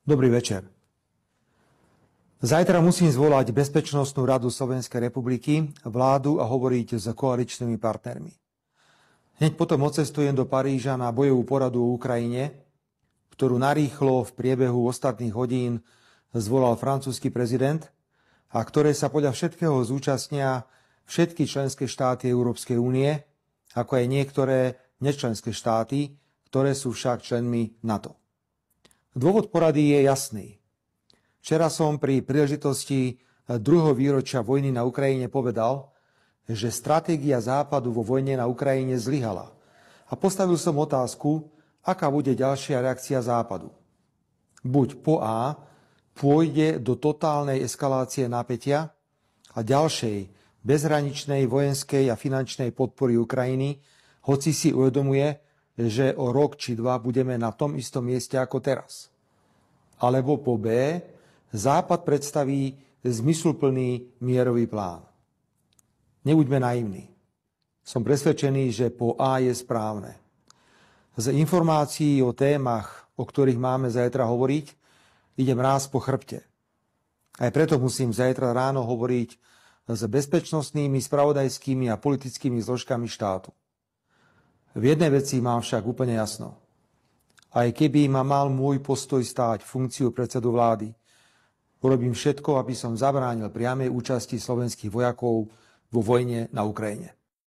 Dobrý večer. Zajtra musím zvolať Bezpečnostnú radu Slovenskej republiky, vládu a hovoriť s koaličnými partnermi. Hneď potom odcestujem do Paríža na bojovú poradu o Ukrajine, ktorú narýchlo v priebehu ostatných hodín zvolal francúzsky prezident a ktoré sa podľa všetkého zúčastnia všetky členské štáty Európskej únie, ako aj niektoré nečlenské štáty, ktoré sú však členmi NATO. Dôvod porady je jasný. Včera som pri príležitosti druhého výročia vojny na Ukrajine povedal, že stratégia Západu vo vojne na Ukrajine zlyhala. A postavil som otázku, aká bude ďalšia reakcia Západu. Buď po A pôjde do totálnej eskalácie napätia a ďalšej bezhraničnej vojenskej a finančnej podpory Ukrajiny, hoci si uvedomuje, že o rok či dva budeme na tom istom mieste ako teraz. Alebo po B Západ predstaví zmysluplný mierový plán. Nebuďme naivní. Som presvedčený, že po A je správne. Z informácií o témach, o ktorých máme zajtra hovoriť, ide mráz po chrbte. Aj preto musím zajtra ráno hovoriť s bezpečnostnými, spravodajskými a politickými zložkami štátu. V jednej veci mám však úplne jasno. Aj keby ma mal môj postoj stáť funkciu predsedu vlády, urobím všetko, aby som zabránil priamej účasti slovenských vojakov vo vojne na Ukrajine.